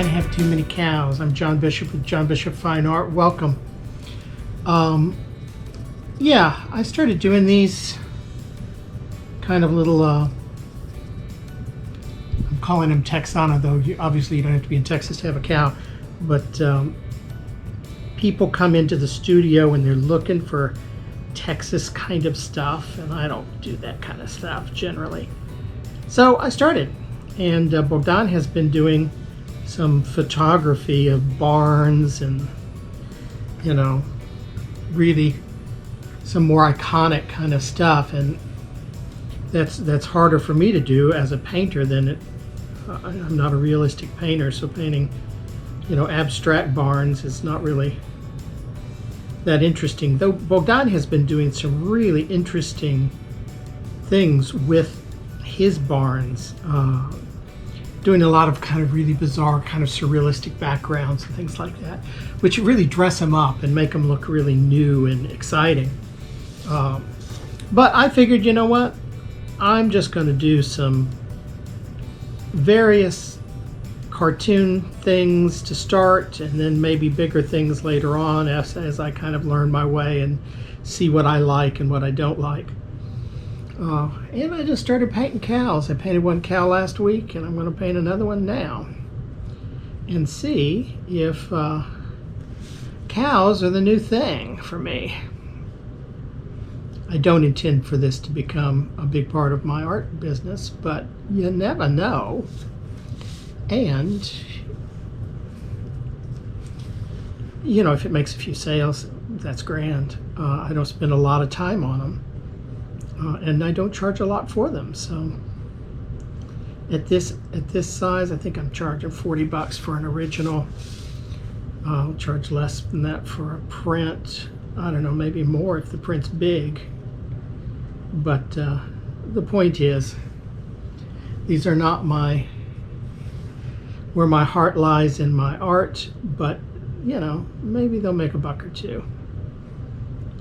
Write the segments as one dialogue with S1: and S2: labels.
S1: Can't Have Too Many Cows. I'm John Bishop with John Bishop Fine Art. Welcome. Yeah, I started doing these kind of little, I'm calling them Texana, though obviously you don't have to be in Texas to have a cow, but people come into the studio and they're looking for Texas kind of stuff, and I don't do that kind of stuff generally. So I started, and Bogdan has been doing some photography of barns and, you know, really some more iconic kind of stuff, and that's harder for me to do as a painter than it. I'm not a realistic painter, so painting, you know, abstract barns is not really that interesting. Though Bogdan has been doing some really interesting things with his barns, doing a lot of kind of really bizarre kind of surrealistic backgrounds and things like that, which really dress them up and make them look really new and exciting. But I figured, you know what, I'm just going to do some various cartoon things to start, and then maybe bigger things later on as I kind of learn my way and see what I like and what I don't like. And I just started painting cows. I painted one cow last week, and I'm going to paint another one now and see if cows are the new thing for me. I don't intend for this to become a big part of my art business, but you never know. And, you know, if it makes a few sales, that's grand. I don't spend a lot of time on them. And I don't charge a lot for them. So at this size, I think I'm charging 40 bucks for an original. I'll charge less than that for a print. I don't know, maybe more if the print's big. But the point is, these are not where my heart lies in my art, but you know, maybe they'll make a buck or two.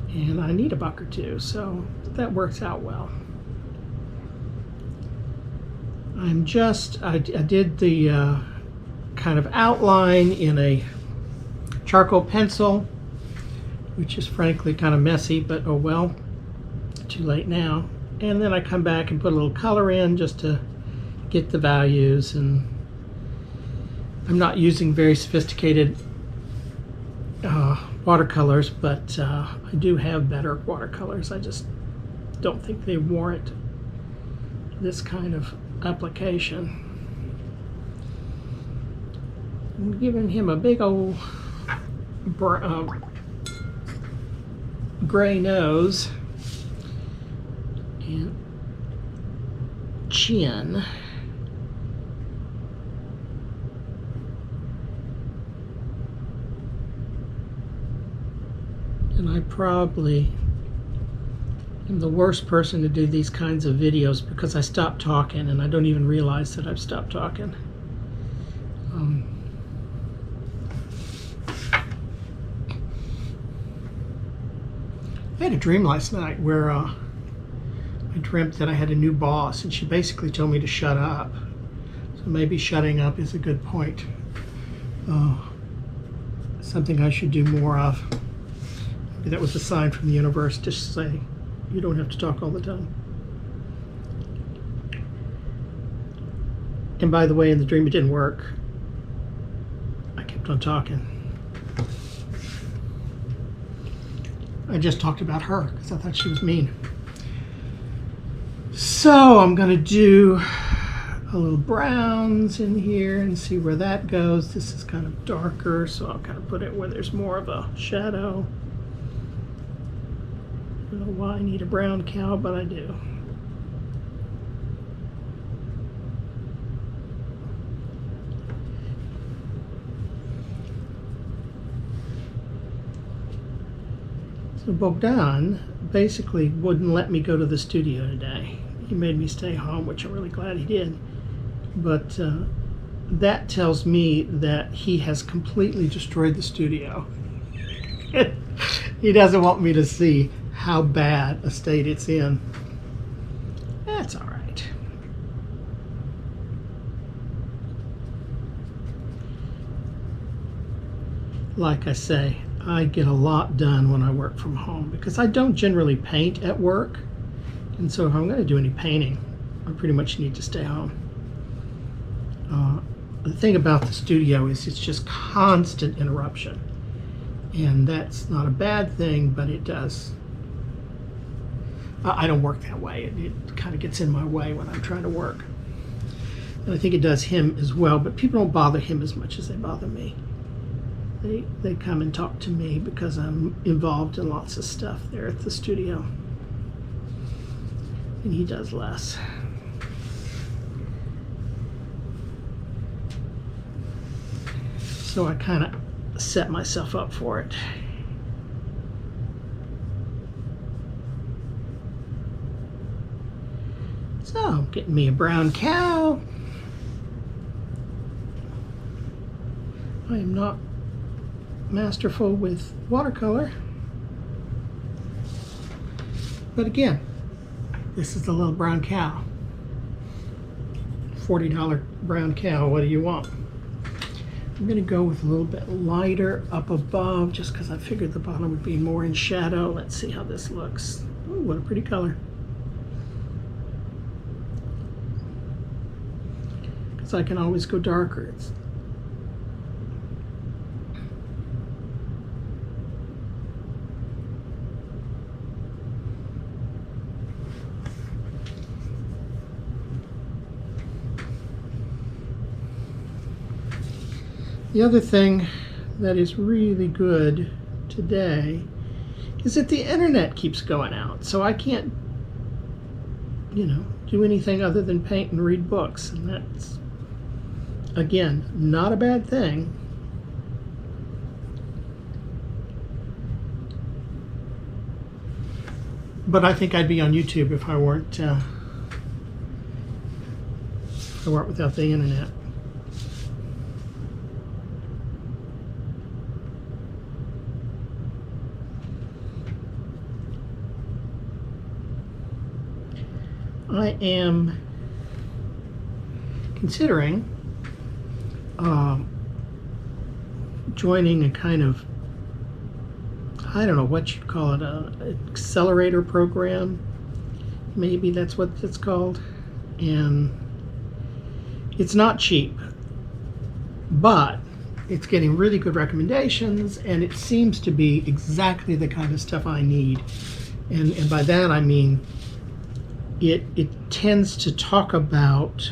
S1: And I need a buck or two, so that works out well. I did the kind of outline in a charcoal pencil, which is frankly kind of messy, but oh well, too late now. And then I come back and put a little color in just to get the values, and I'm not using very sophisticated watercolors, but I do have better watercolors. I just don't think they warrant this kind of application. I'm giving him a big old gray nose and chin. And I probably am the worst person to do these kinds of videos because I stopped talking and I don't even realize that I've stopped talking. I had a dream last night where I dreamt that I had a new boss, and she basically told me to shut up. So maybe shutting up is a good point. Something I should do more of. Maybe that was a sign from the universe to say, you don't have to talk all the time. And by the way, in the dream it didn't work. I kept on talking. I just talked about her because I thought she was mean. So I'm going to do a little browns in here and see where that goes. This is kind of darker, so I'll kind of put it where there's more of a shadow. I don't know why I need a brown cow, but I do. So Bogdan basically wouldn't let me go to the studio today. He made me stay home, which I'm really glad he did. But that tells me that he has completely destroyed the studio. He doesn't want me to see how bad a state it's in. That's all right. like I say, I get a lot done when I work from home because I don't generally paint at work. And so if I'm going to do any painting, I pretty much need to stay home. The thing about the studio is it's just constant interruption. And that's not a bad thing, but it does. I don't work that way. It kind of gets in my way when I'm trying to work. And I think it does him as well, but people don't bother him as much as they bother me. They come and talk to me because I'm involved in lots of stuff there at the studio. And he does less. So I kind of set myself up for it. So, getting me a brown cow. I am not masterful with watercolor. But again, this is the little brown cow. $40 brown cow, what do you want? I'm going to go with a little bit lighter up above just because I figured the bottom would be more in shadow. Let's see how this looks. Ooh, what a pretty color. Because I can always go darker. The other thing that is really good today is that the internet keeps going out, so I can't, do anything other than paint and read books, and that's, again, not a bad thing. But I think I'd be on YouTube if I weren't without the internet. I am considering joining a kind of, I don't know what you'd call it, an accelerator program. Maybe that's what it's called. And it's not cheap, but it's getting really good recommendations, and it seems to be exactly the kind of stuff I need. And by that I mean it tends to talk about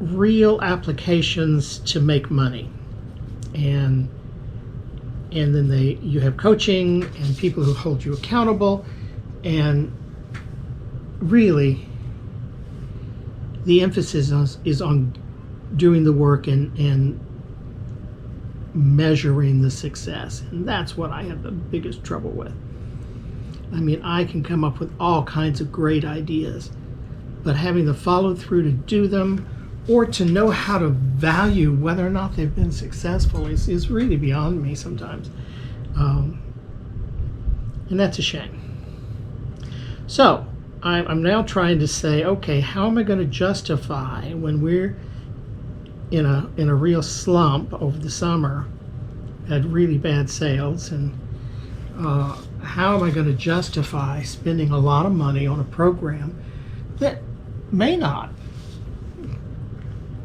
S1: real applications to make money, and then you have coaching and people who hold you accountable, and really the emphasis is on doing the work and measuring the success, and that's what I have the biggest trouble with. I mean, I can come up with all kinds of great ideas, but having the follow through to do them or to know how to value whether or not they've been successful is really beyond me sometimes. And that's a shame. So I'm now trying to say, okay, how am I going to justify when we're in a real slump over the summer, had really bad sales, and how am I going to justify spending a lot of money on a program that may not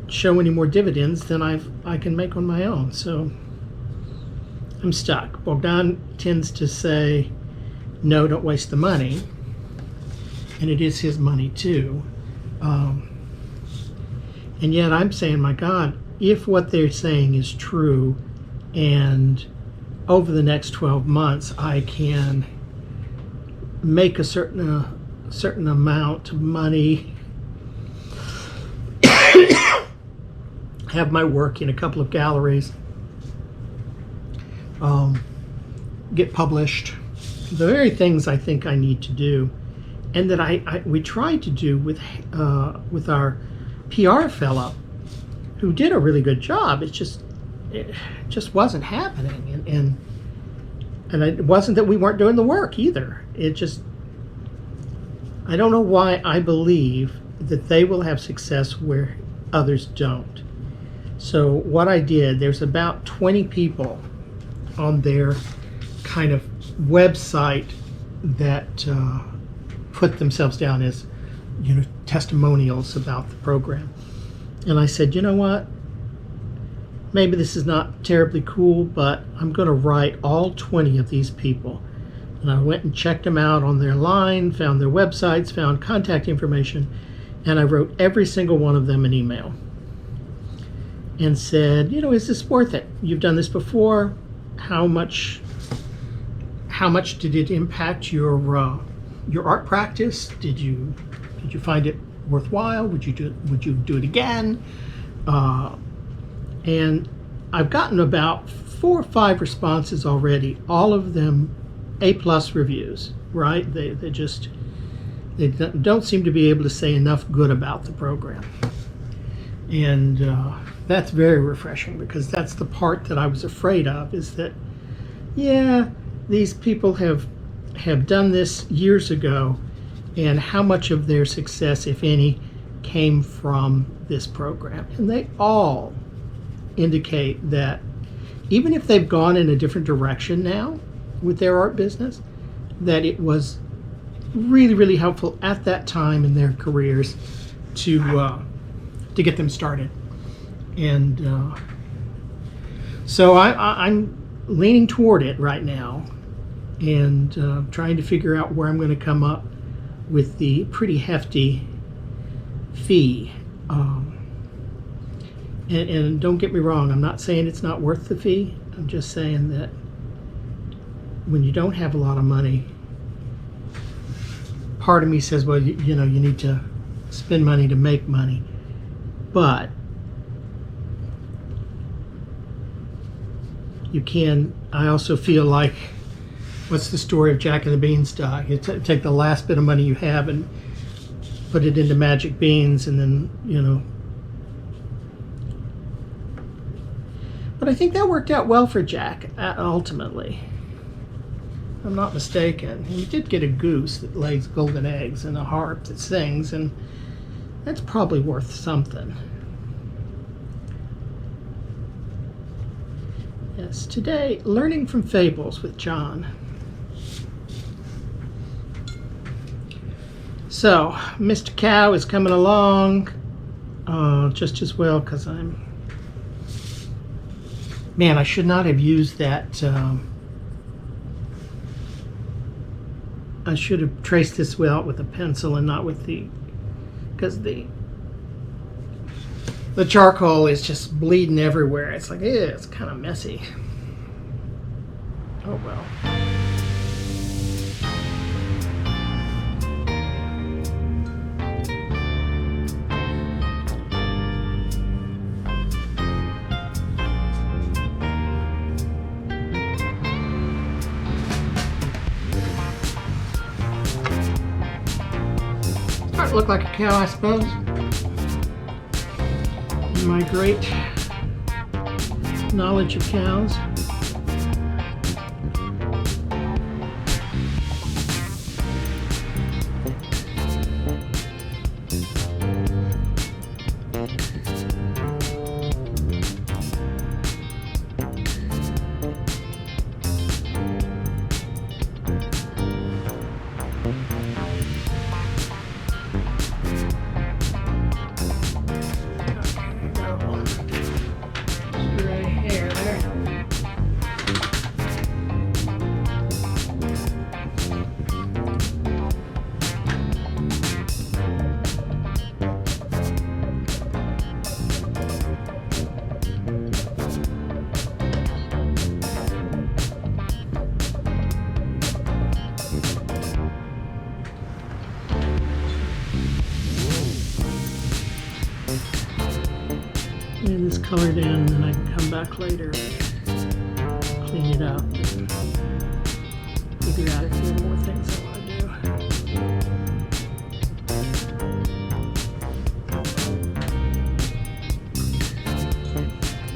S1: show any more dividends than I can make on my own? So I'm stuck. Bogdan tends to say, no, don't waste the money. And it is his money too. And yet I'm saying, my God, if what they're saying is true, and over the next 12 months I can make a certain amount of money, have my work in a couple of galleries, get published, the very things I think I need to do, and that we tried to do with our PR fellow, who did a really good job. It just wasn't happening, and it wasn't that we weren't doing the work either. I don't know why I believe that they will have success where others don't. So what I did, there's about 20 people on their kind of website that put themselves down as, you know, testimonials about the program. And I said, you know what? Maybe this is not terribly cool, but I'm going to write all 20 of these people. And I went and checked them out on their line, found their websites, found contact information, and I wrote every single one of them an email and said, you know, is this worth it? You've done this before. How much did it impact your art practice? Did you find it worthwhile? Would you do it again? And I've gotten about 4 or 5 responses already. All of them A+ reviews, right? They don't seem to be able to say enough good about the program. And that's very refreshing, because that's the part that I was afraid of, is that, yeah, these people have done this years ago, and how much of their success, if any, came from this program. And they all indicate that even if they've gone in a different direction now with their art business, that it was really, really helpful at that time in their careers to get them started. And so I'm leaning toward it right now, and trying to figure out where I'm going to come up with the pretty hefty fee. And don't get me wrong, I'm not saying it's not worth the fee. I'm just saying that when you don't have a lot of money, part of me says, well, you know, you need to spend money to make money. But you can, I also feel like, what's the story of Jack and the Beanstalk? You take the last bit of money you have and put it into magic beans, and then, you know. But I think that worked out well for Jack, ultimately. If I'm not mistaken. He did get a goose that lays golden eggs and a harp that sings, and that's probably worth something. Yes, today, learning from fables with John. So, Mr. Cow is coming along just as well, because man, I should not have used that. I should have traced this out with a pencil and not with because the charcoal is just bleeding everywhere. It's like, it's kind of messy. Oh well. Look like a cow, I suppose. In my great knowledge of cows. Lay this color down, and then I can come back later and clean it up and figure out if there are more things I want to do.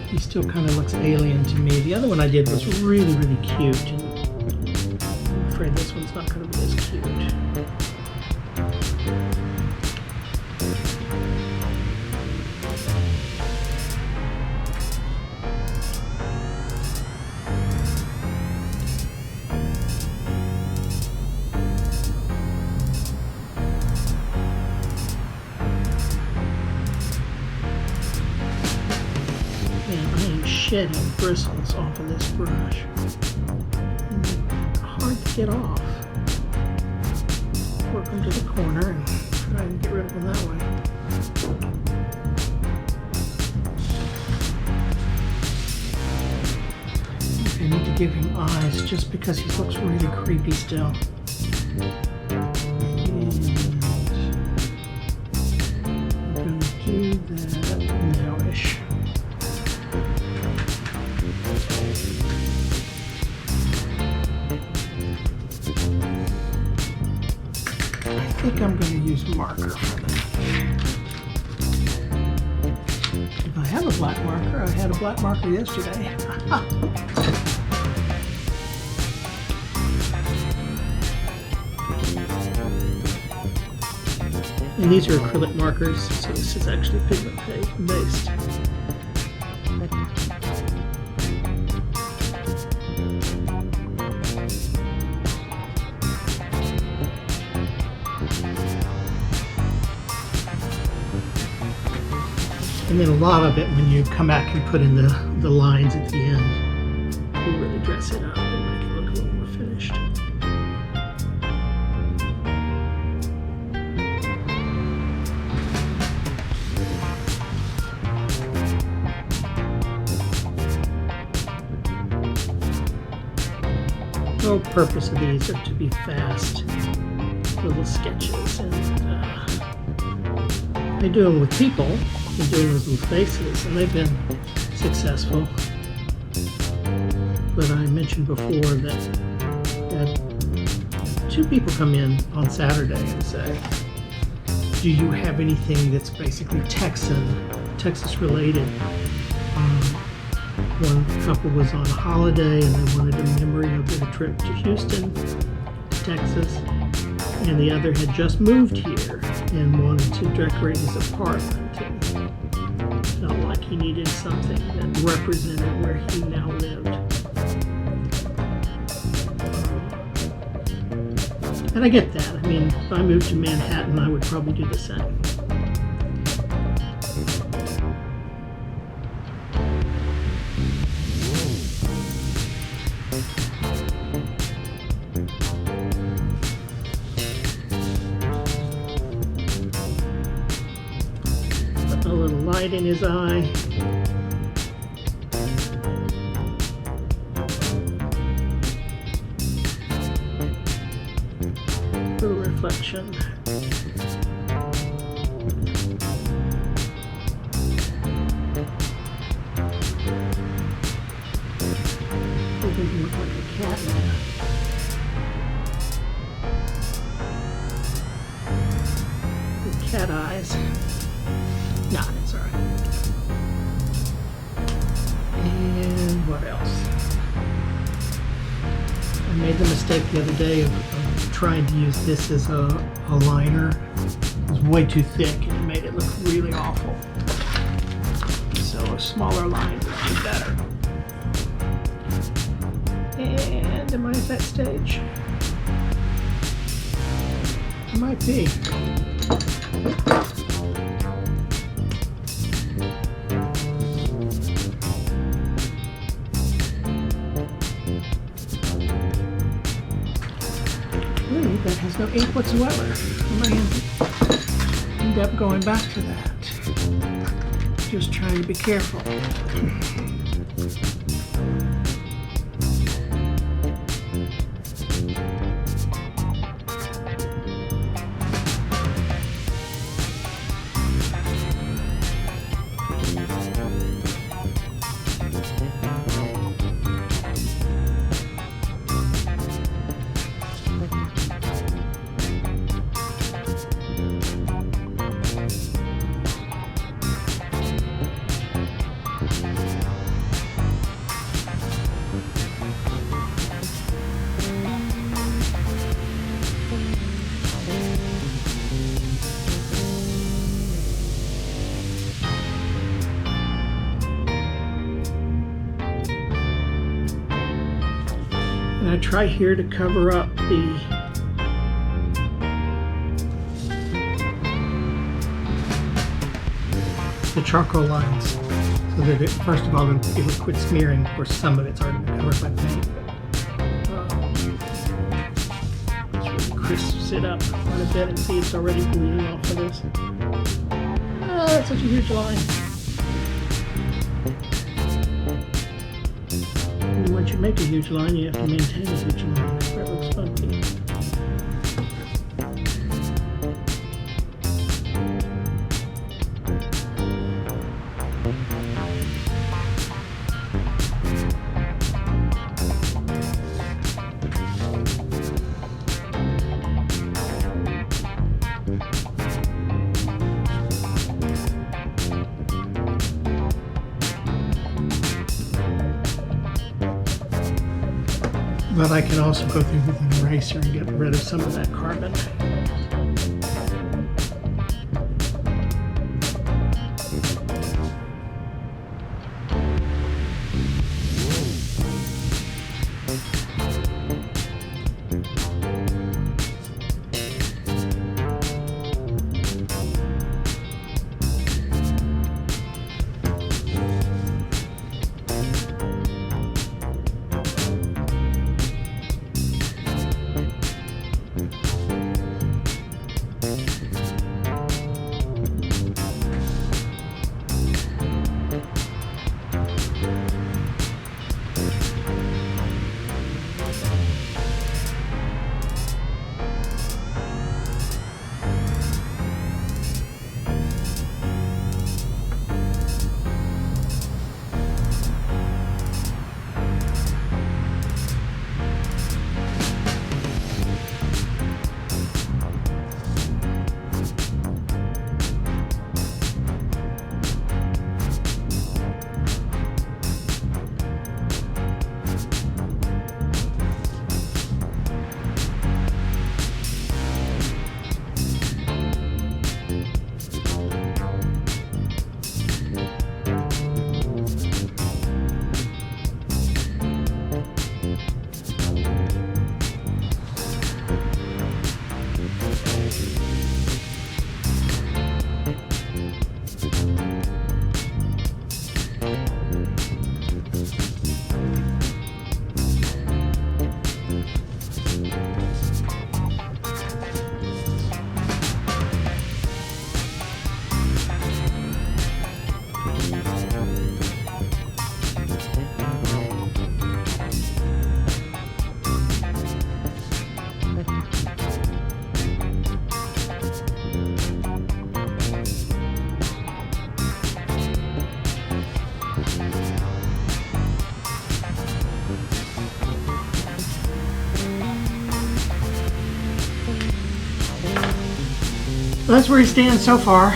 S1: He still kind of looks alien to me. The other one I did was really, really cute, and I'm afraid this one's not going to be as cute. shedding bristles off of this brush. And they're hard to get off. Work them to the corner and try and get rid of them that way. I need to give him eyes just because he looks really creepy still. Do that now-ish. I think I'm going to use marker for that. If I have a black marker, I had a black marker yesterday. And these are acrylic markers, so this is actually pigment based. And then a lot of it, when you come back and put in the lines at the end, will really dress it up and make it look a little more finished. The whole purpose of these are to be fast little sketches, and I do them with people. I'm doing those with faces, and they've been successful. But I mentioned before that two people come in on Saturday and say, do you have anything that's basically Texas related? One couple was on a holiday and they wanted a memory of their trip to Houston, Texas, and the other had just moved here and wanted to decorate his apartment and felt like he needed something that represented where he now lived. And I get that. I mean, if I moved to Manhattan, I would probably do the same. Put a little light in his eye. Reflection. Making him look like a cat now. With cat eyes. Nah, it's alright. And what else? I made the mistake the other day of trying to use this as a liner. It was way too thick and it made it look really awful. So a smaller line would be better. And am I at that stage? I might be. That has no ink whatsoever. I might end up going back to that. Just trying to be careful. And I try here to cover up the charcoal lines. so that first of all it'll quit smearing. Of course, some of it's already been covered by paint. Let's really crisp it up quite a bit and see it's already bleeding off of this. Oh, that's such a huge line. And once you make a huge line, you have to maintain a huge line before it looks funky. But I can also go through with an eraser and get rid of some of that carbon. That's where he stands so far.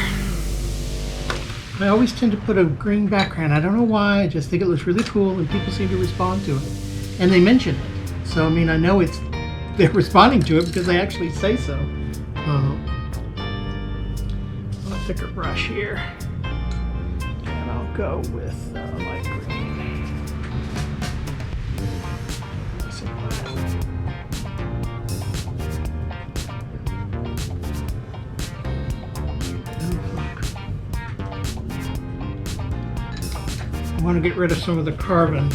S1: I always tend to put a green background. I don't know why, I just think it looks really cool and people seem to respond to it. And they mention it. So, I mean, I know they're responding to it because they actually say so. A thicker brush here. And I'll go with light green. I want to get rid of some of the carbon.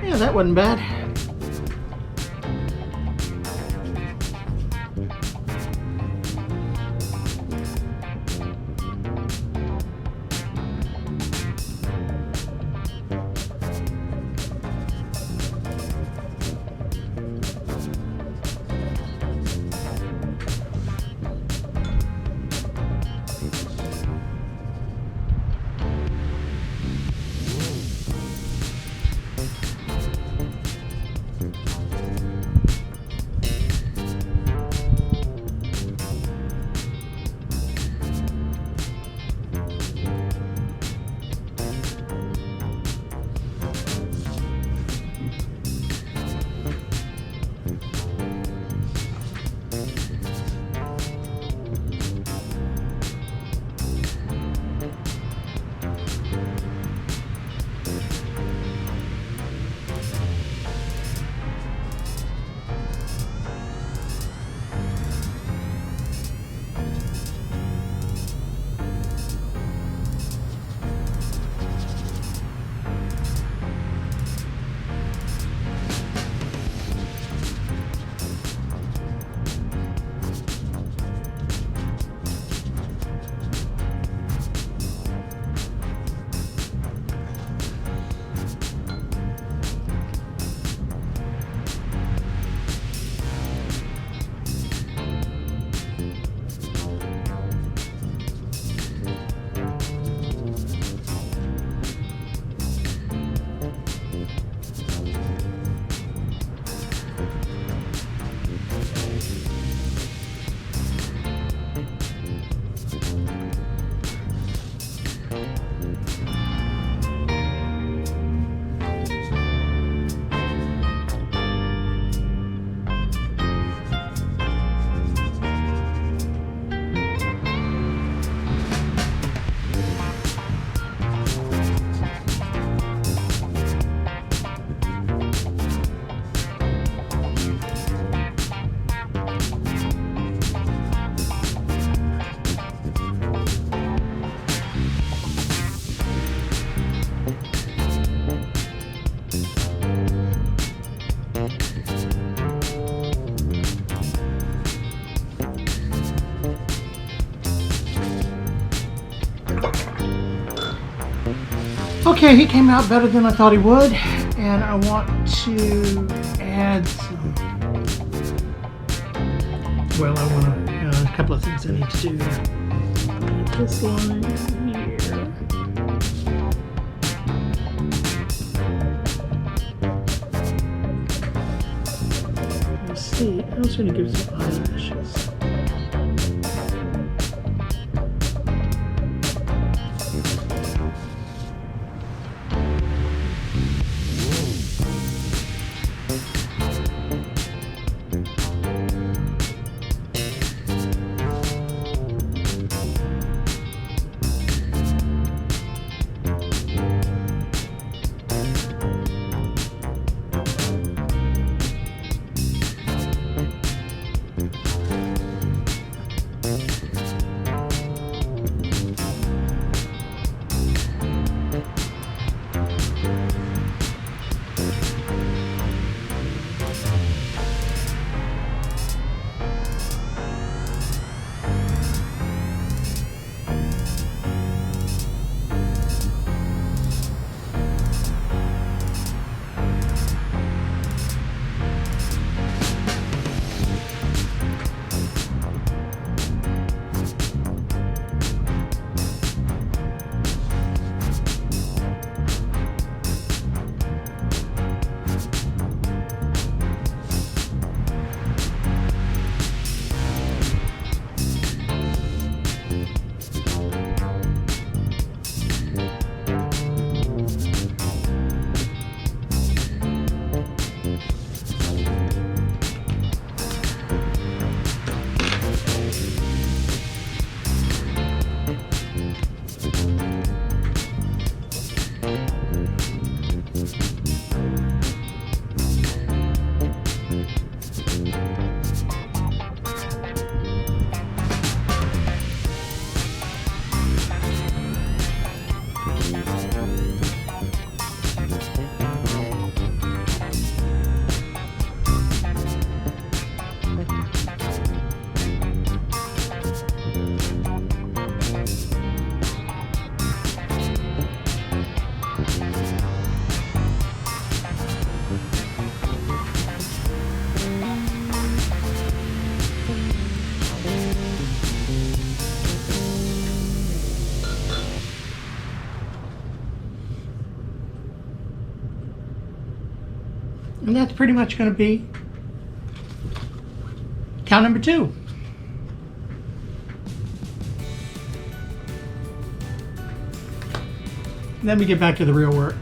S1: Yeah, that wasn't bad. Okay, he came out better than I thought he would, and I want to add some, well, I want to, a couple of things I need to do. This line here. Let's see, I was going to give some eyelashes. And that's pretty much going to be count number 2. Let me get back to the real work.